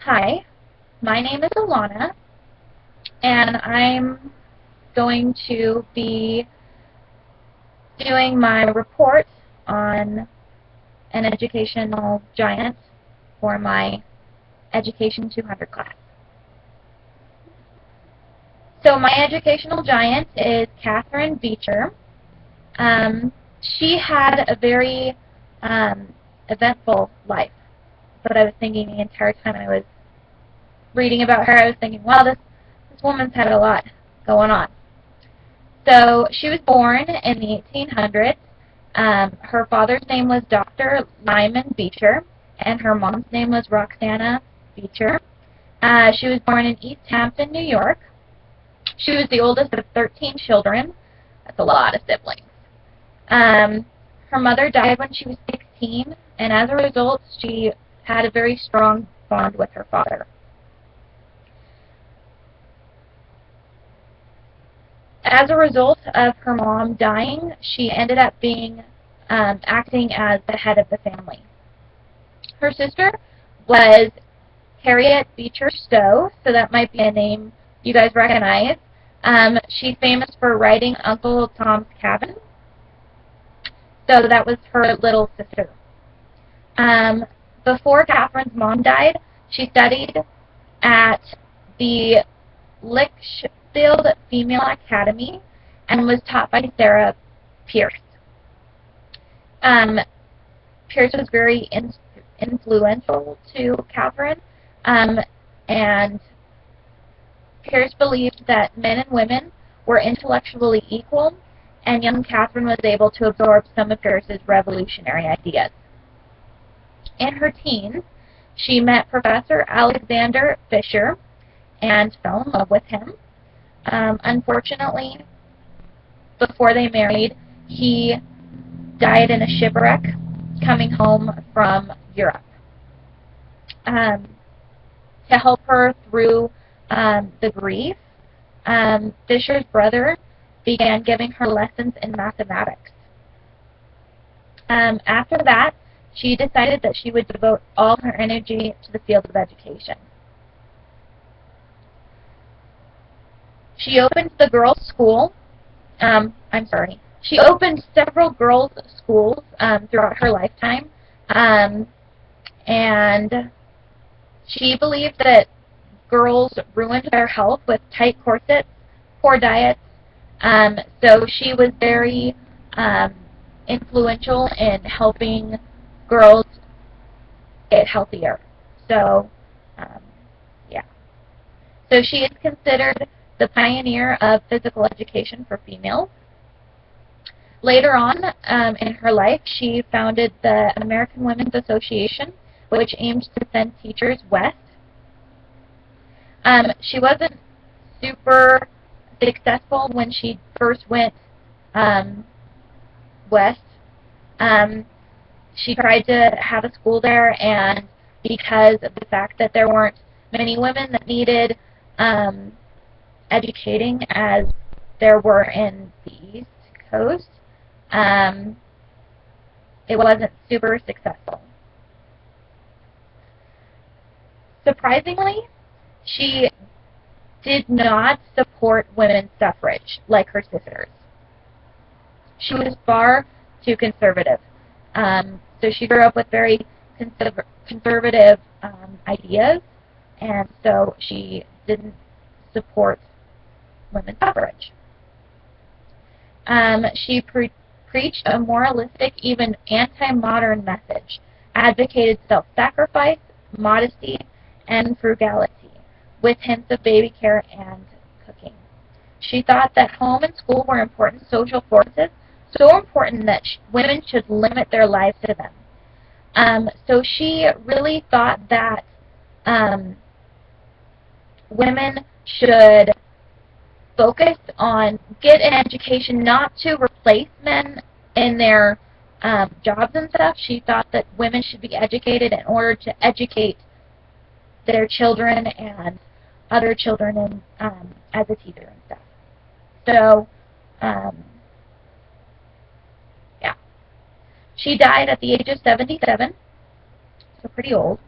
Hi, my name is Alana, and I'm going to be doing my report on an educational giant for my Education 200 class. So my educational giant is Catharine Beecher. She had a very eventful life, but I was thinking the entire time I was reading about her, I was thinking, wow, this woman's had a lot going on. So she was born in the 1800s. Her father's name was Dr. Lyman Beecher, and her mom's name was Roxana Beecher. She was born in East Hampton, New York. She was the oldest of 13 children. That's a lot of siblings. Her mother died when she was 16, and as a result, she had a very strong bond with her father. As a result of her mom dying, she ended up being acting as the head of the family. Her sister was Harriet Beecher Stowe, so that might be a name you guys recognize. She's famous for writing Uncle Tom's Cabin. So that was her little sister. Before Catherine's mom died, she studied at the Lichfield Female Academy and was taught by Sarah Pierce. Pierce was very influential to Catharine, and Pierce believed that men and women were intellectually equal, and young Catharine was able to absorb some of Pierce's revolutionary ideas. In her teens, she met Professor Alexander Fisher and fell in love with him. Unfortunately, before they married, he died in a shipwreck coming home from Europe. To help her through the grief, Fisher's brother began giving her lessons in mathematics. After that, she decided that she would devote all her energy to the field of education. She opened the girls' school. She opened several girls' schools throughout her lifetime, and she believed that girls ruined their health with tight corsets, poor diets, so she was very influential in helping girls get healthier. So, yeah. So she is considered the pioneer of physical education for females. Later on in her life, she founded the American Women's Association, which aimed to send teachers west. She wasn't super successful when she first went west. She tried to have a school there, and because of the fact that there weren't many women that needed educating as there were in the East Coast, it wasn't super successful. Surprisingly, she did not support women's suffrage like her sisters. She was far too conservative. So she grew up with very conservative ideas, and so she didn't support women's suffrage. She preached a moralistic, even anti-modern message, advocated self-sacrifice, modesty, and frugality, with hints of baby care and cooking. She thought that home and school were important social forces, so important that women should limit their lives to them. So she really thought that women should focus on get an education, not to replace men in their jobs and stuff. She thought that women should be educated in order to educate their children and other children in, as a teacher and stuff. So, yeah. She died at the age of 77, so pretty old.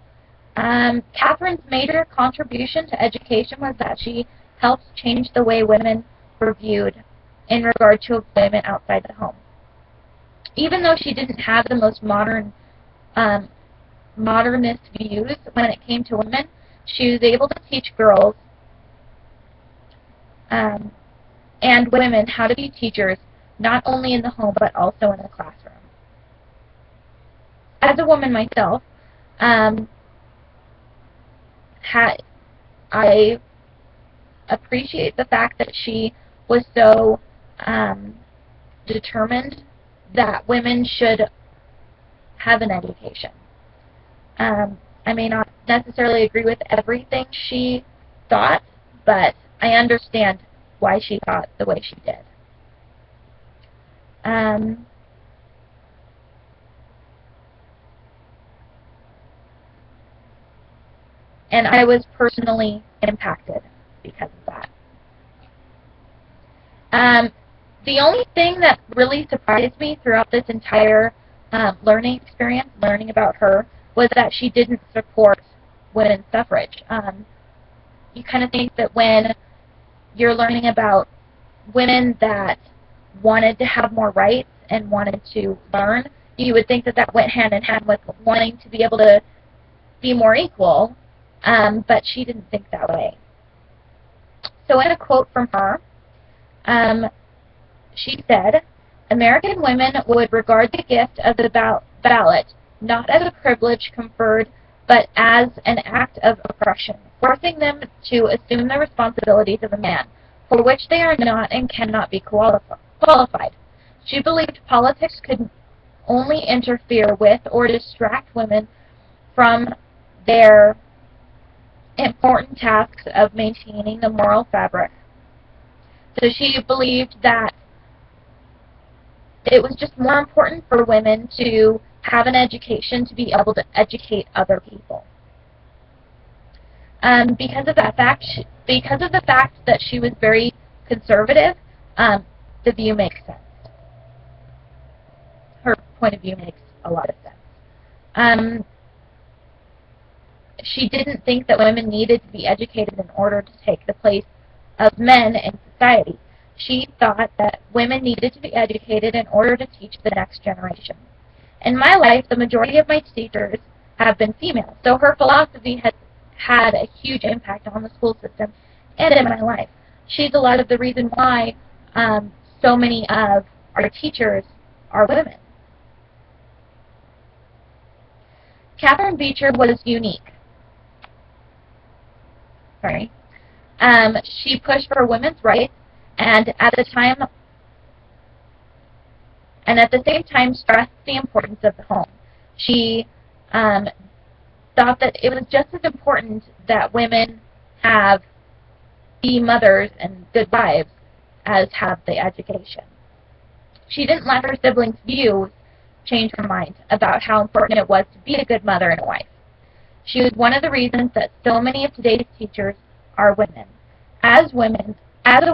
Catharine's major contribution to education was that she helped change the way women were viewed in regard to employment outside the home. Even though she didn't have the most modernist views when it came to women, she was able to teach girls and women how to be teachers, not only in the home but also in the classroom. As a woman myself, I appreciate the fact that she was so determined that women should have an education. I may not necessarily agree with everything she thought, but I understand why she thought the way she did. And I was personally impacted because of that. The only thing that really surprised me throughout this entire learning experience, learning about her, was that she didn't support women's suffrage. You kind of think that when you're learning about women that wanted to have more rights and wanted to learn, you would think that that went hand in hand with wanting to be able to be more equal, but she didn't think that way. So in a quote from her, she said, "American women would regard the gift of the ballot not as a privilege conferred, but as an act of oppression, forcing them to assume the responsibilities of a man, for which they are not and cannot be qualified." She believed politics could only interfere with or distract women from their important tasks of maintaining the moral fabric. So she believed that it was just more important for women to have an education to be able to educate other people. Because of the fact that she was very conservative, the view makes sense. Her point of view makes a lot of sense. She didn't think that women needed to be educated in order to take the place of men in society. She thought that women needed to be educated in order to teach the next generation. In my life, the majority of my teachers have been female, so her philosophy has had a huge impact on the school system and in my life. She's a lot of the reason why so many of our teachers are women. Catharine Beecher was unique. She pushed for women's rights, and at the same time stressed the importance of the home. She thought that it was just as important that women be mothers and good wives as have the education. She didn't let her siblings' views change her mind about how important it was to be a good mother and a wife. She was one of the reasons that so many of today's teachers are women. As a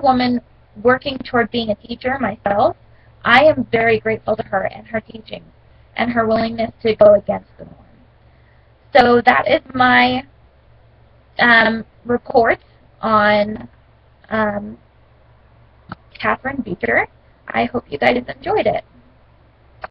woman working toward being a teacher myself, I am very grateful to her and her teaching and her willingness to go against the norm. So that is my report on Catharine Beecher. I hope you guys enjoyed it.